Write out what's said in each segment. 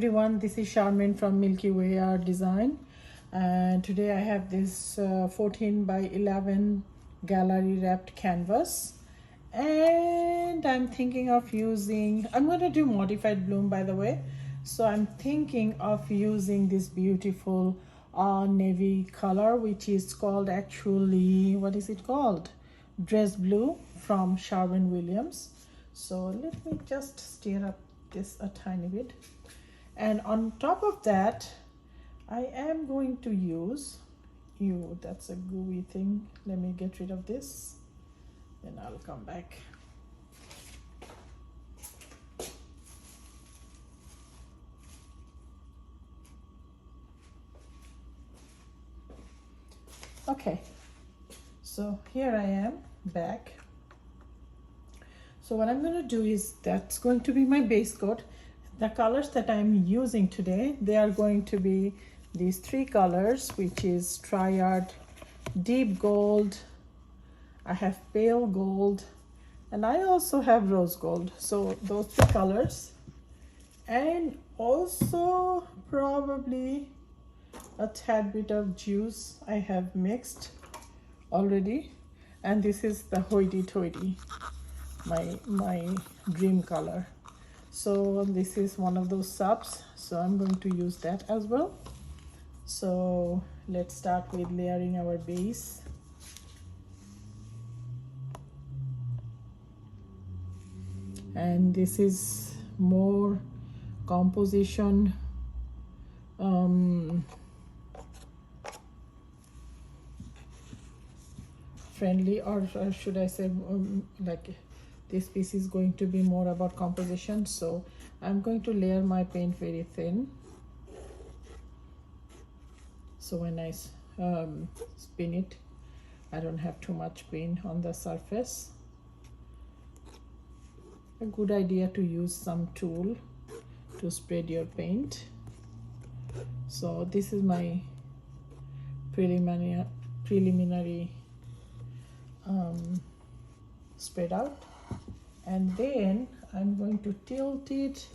everyone, this is Sharmin from Milkyway Art Design, and today I have this 14 by 11 gallery wrapped canvas, and I'm thinking of using, I'm going to do modified bloom by the way, so I'm thinking of using this beautiful navy color, which is called actually, what is it called? Dress Blue from Sherwin-Williams. So let me just stir up this a tiny bit, and on top of that I am going to use that's a gooey thing. Let me get rid of this, then I'll come back. Okay, so here I am back. So what I'm going to do is, that's going to be my base coat. The colors that I'm using today, they are going to be these three colors, which is Triad, Deep Gold, I have Pale Gold, and I also have Rose Gold. So those three colors, and also probably a tad bit of juice I have mixed already, and this is the hoity-toity, my dream color. So this is one of those subs, so I'm going to use that as well. So let's start with layering our base. And this is more composition friendly, or should I say like this piece is going to be more about composition. So I'm going to layer my paint very thin, so when I spin it, I don't have too much paint on the surface. A good idea to use some tool to spread your paint. So this is my preliminary spread out, and then I'm going to tilt it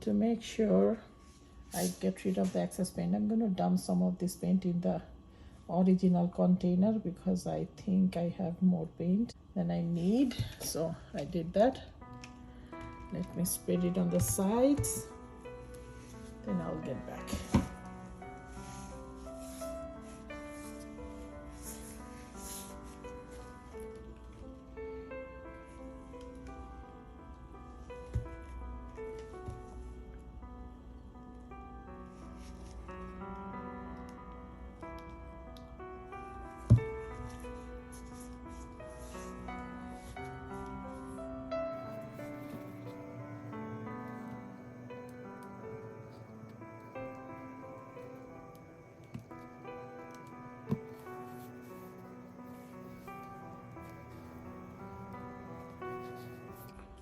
to make sure I get rid of the excess paint. I'm going to dump some of this paint in the original container because I think I have more paint than I need. So I did that. Let me spread it on the sides, then I'll get back.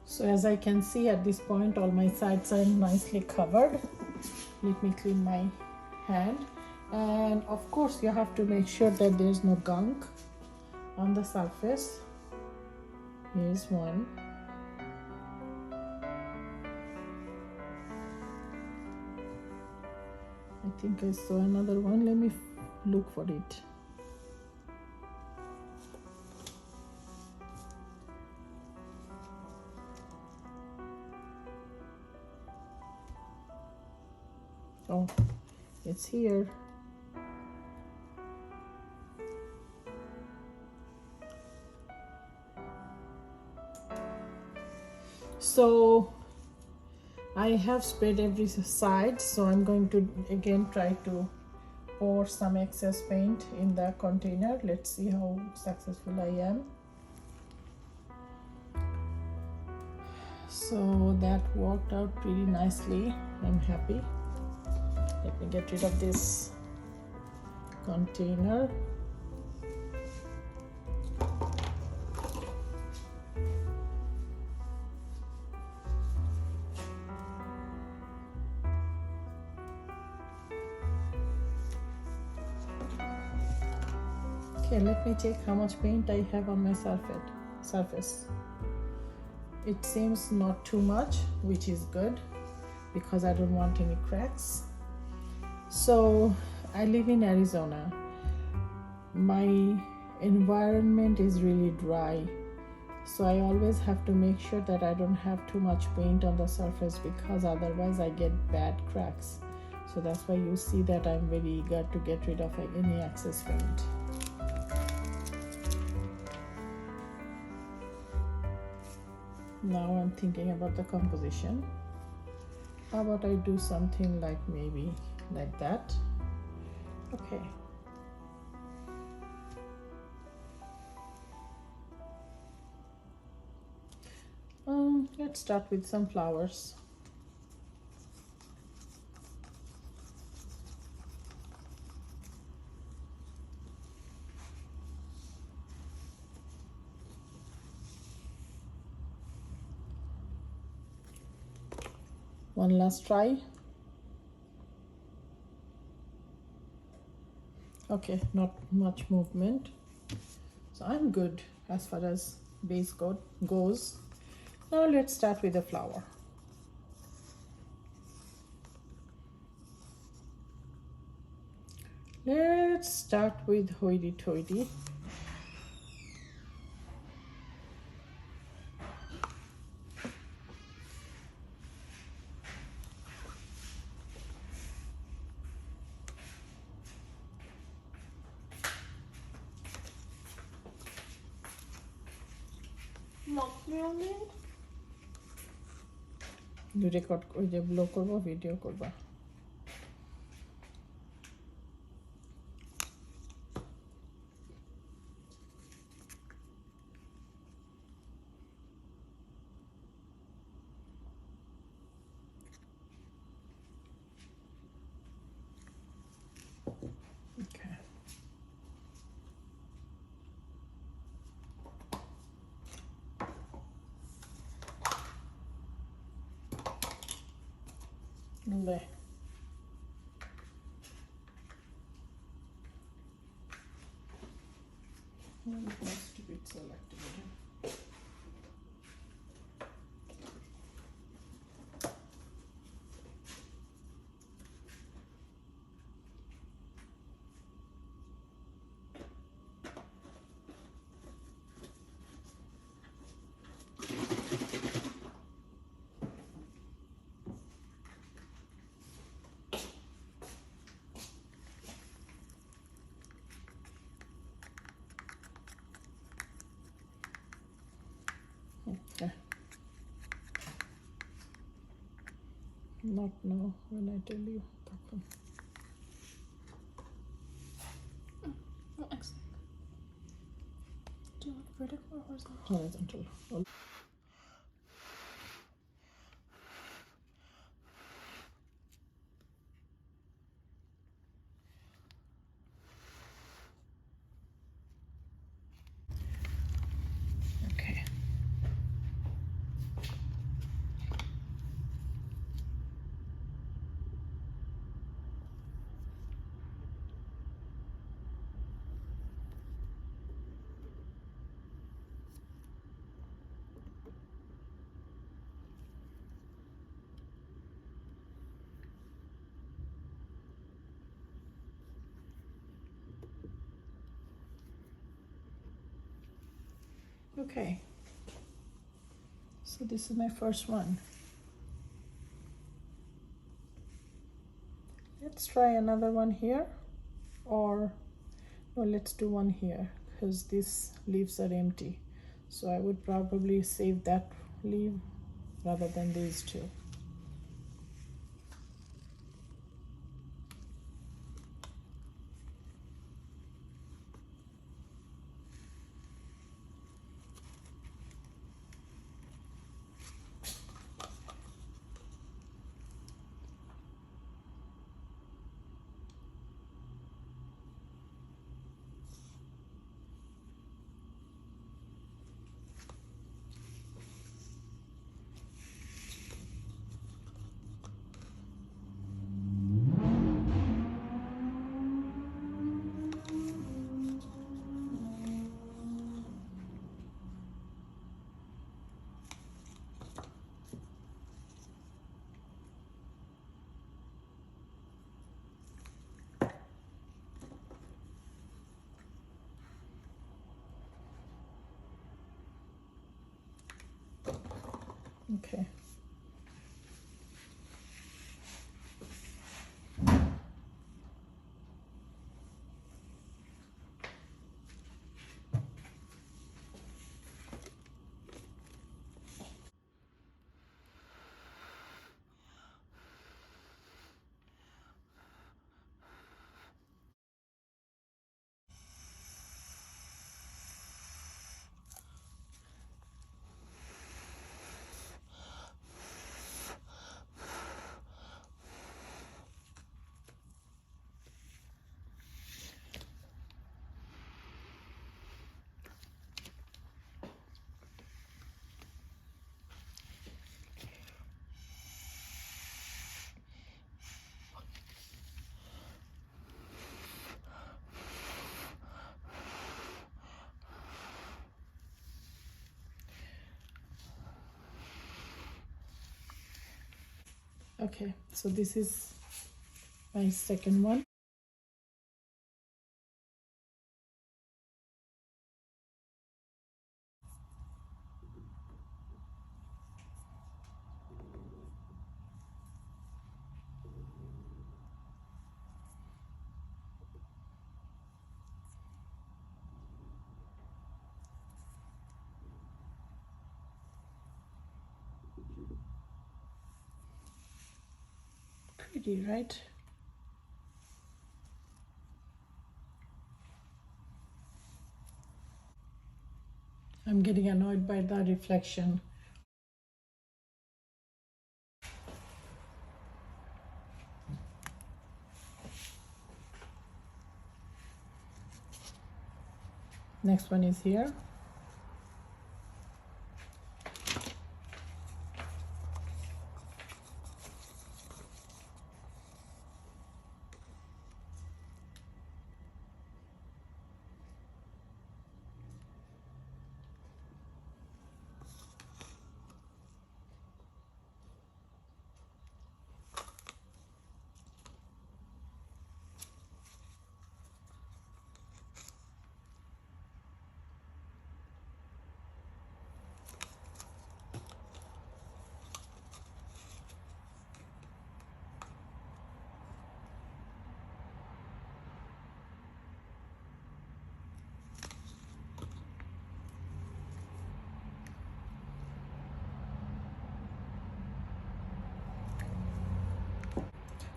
So as I can see at this point, all my sides are nicely covered. Let me clean my hand. And of course you have to make sure that there's no gunk on the surface. Here's one. I think I saw another one. Let me look for it. Oh, it's here. So I have spread every side, so I'm going to again try to pour some excess paint in the container. Let's see how successful I am. So that worked out pretty nicely. I'm happy. Let me get rid of this container. Okay, let me check how much paint I have on my surface. It seems not too much, which is good. because I don't want any cracks. So I live in Arizona. My environment is really dry, so I always have to make sure that I don't have too much paint on the surface, because otherwise I get bad cracks. So that's why you see that I'm very eager to get rid of any excess paint. Now I'm thinking about the composition. How about I do something like maybe like that? Okay. Let's start with some flowers. One last try. Okay, not much movement. So I'm good as far as base coat goes. Now let's start with the flower. Let's start with hoity-toity. Record ওই যে blog করবো, video করবা। Okay. Le. Stupid selected. Okay. Not now, when I tell you. Excellent. Do you want vertical or horizontal? Horizontal. Okay. Okay, so this is my first one. Let's try another one here, or no, let's do one here because these leaves are empty, so I would probably save that leaf rather than these two. Okay. Okay, so this is my second one. Pretty, right? I'm getting annoyed by the reflection. Next one is here.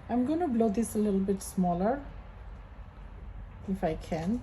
I'm going to blow this a little bit smaller if I can.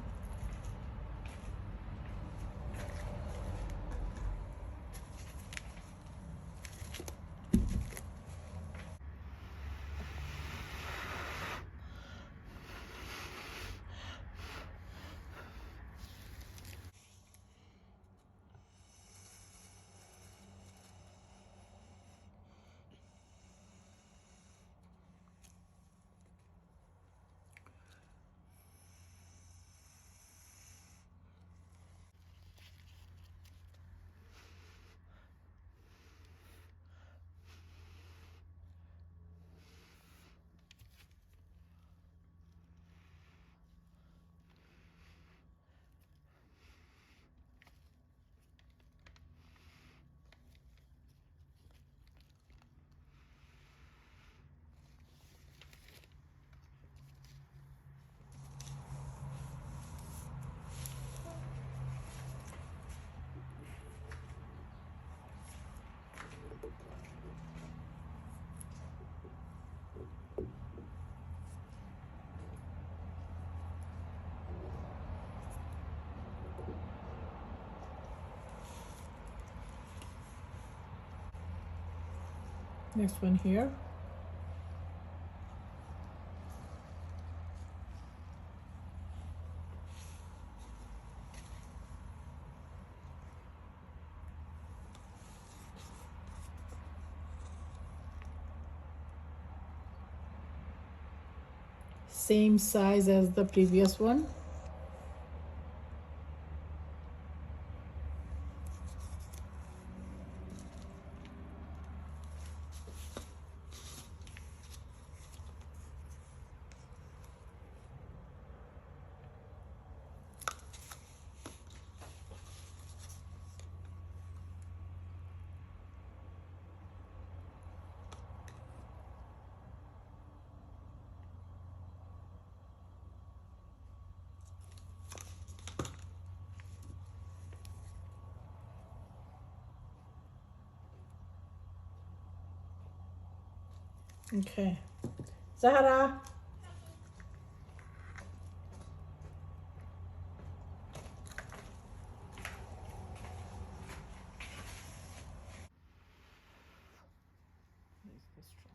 Next one here. Same size as the previous one. Okay. Zahra. Where's the straw?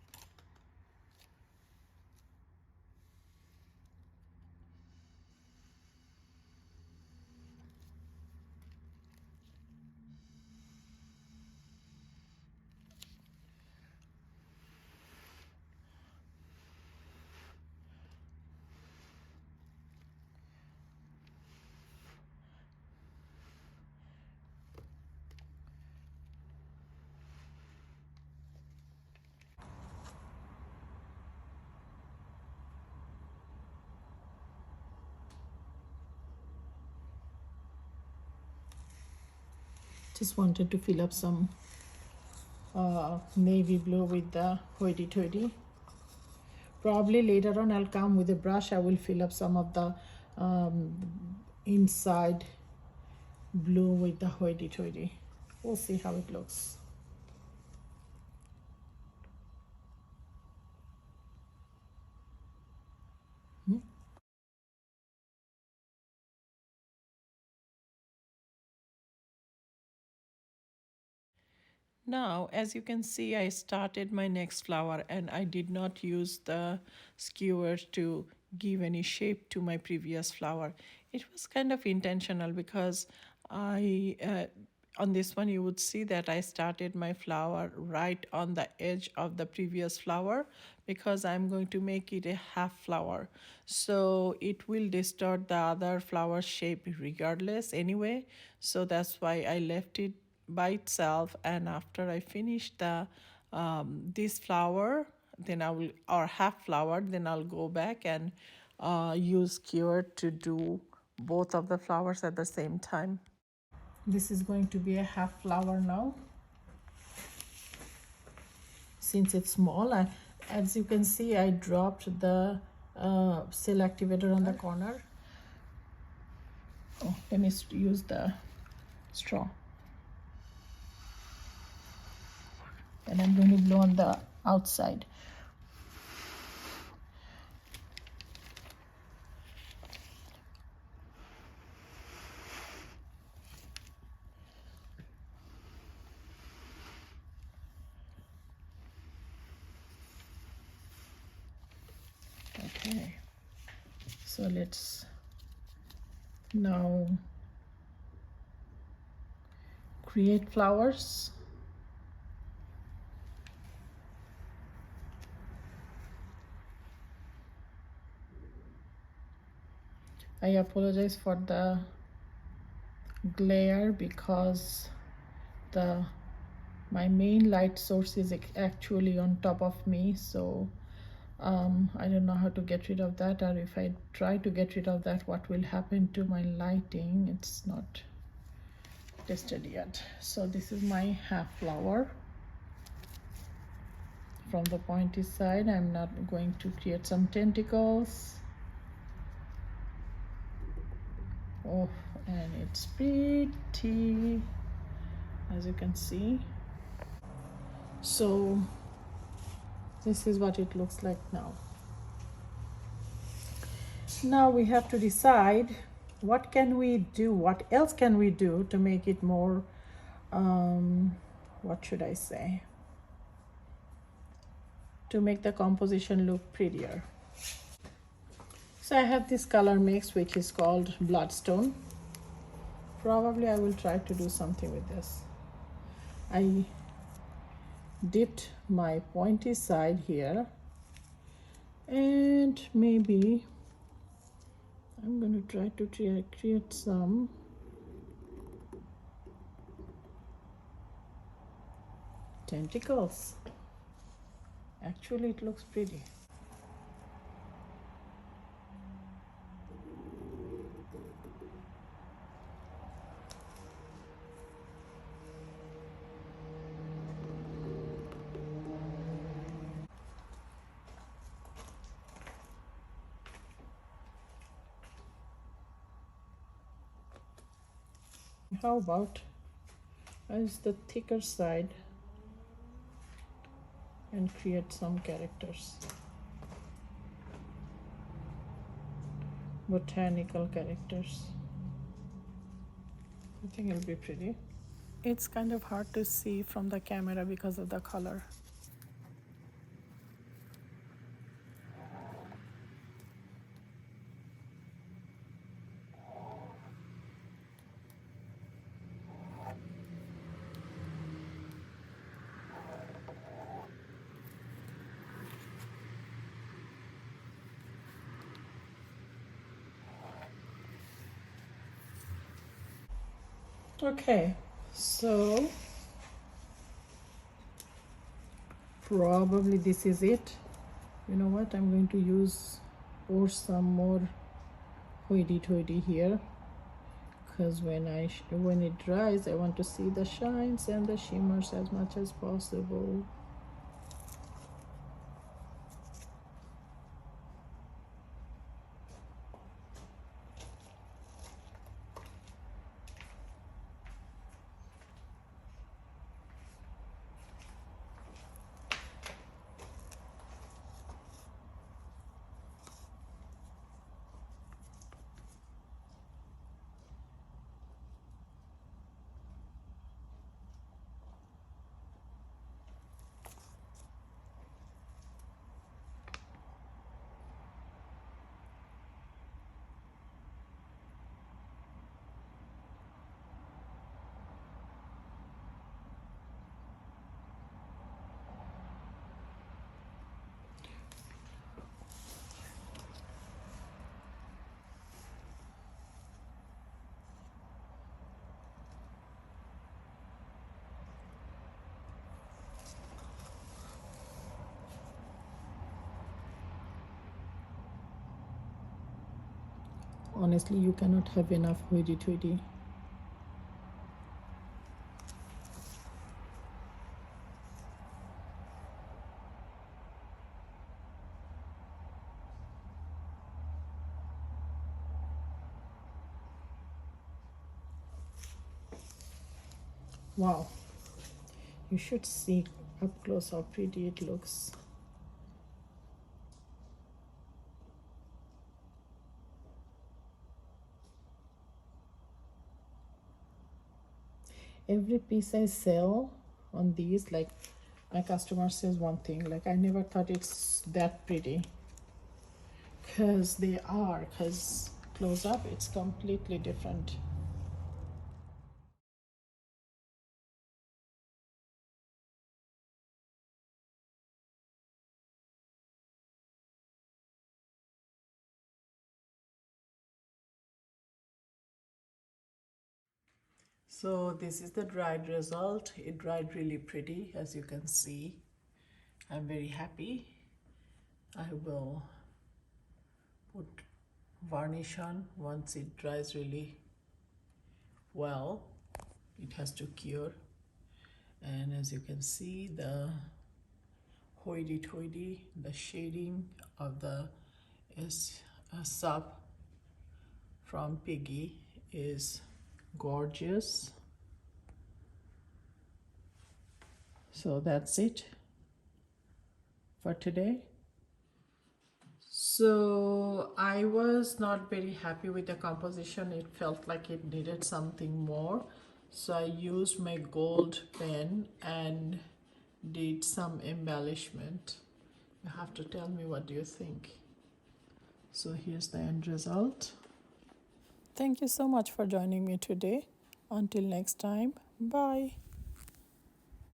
Just wanted to fill up some navy blue with the hoity-toity. Probably later on I'll come with a brush. I will fill up some of the inside blue with the hoity-toity. We'll see how it looks. Now, as you can see, I started my next flower and I did not use the skewer to give any shape to my previous flower. It was kind of intentional because on this one you would see that I started my flower right on the edge of the previous flower because I'm going to make it a half flower. So it will distort the other flower shape regardless anyway. So that's why I left it by itself, and after I finish the this flower, then I will, or half flower, then I'll go back and use skewer to do both of the flowers at the same time. This is going to be a half flower now. Since it's small, as you can see, I dropped the cell activator on the corner. Oh, let me use the straw. And I'm going to blow on the outside. Okay, so let's now create flowers. I apologize for the glare because the my main light source is actually on top of me, so I don't know how to get rid of that, or if I try to get rid of that, what will happen to my lighting. It's not tested yet. So this is my half flower. From the pointy side, I'm not going to create some tentacles. Oh, and it's pretty, as you can see. So this is what it looks like now. Now we have to decide what can we do, what else can we do to make it more, what should I say, to make the composition look prettier. So I have this color mix which is called Bloodstone. Probably I will try to do something with this. I dipped my pointy side here, and maybe I'm going to try to create some tentacles. Actually, it looks pretty. How about as the thicker side? and create some characters, botanical characters. I think it'll be pretty. It's kind of hard to see from the camera because of the color. Okay, so probably this is it. You know what, I'm going to pour some more hoity-toity here, because when it dries, I want to see the shines and the shimmers as much as possible. Honestly, you cannot have enough hoity-toity. Wow, you should see up close how pretty it looks. Every piece I sell on these, like, my customer says one thing, like, I never thought it's that pretty, because close up it's completely different. So this is the dried result. It dried really pretty, as you can see. I'm very happy. I will put varnish on once it dries really well. It has to cure. And as you can see, the hoity-toity, the shading of the sub from Piggy is gorgeous. So that's it for today. So I was not very happy with the composition. It felt like it needed something more. So I used my gold pen and did some embellishment. You have to tell me, what do you think? So here's the end result. Thank you so much for joining me today. Until next time, bye.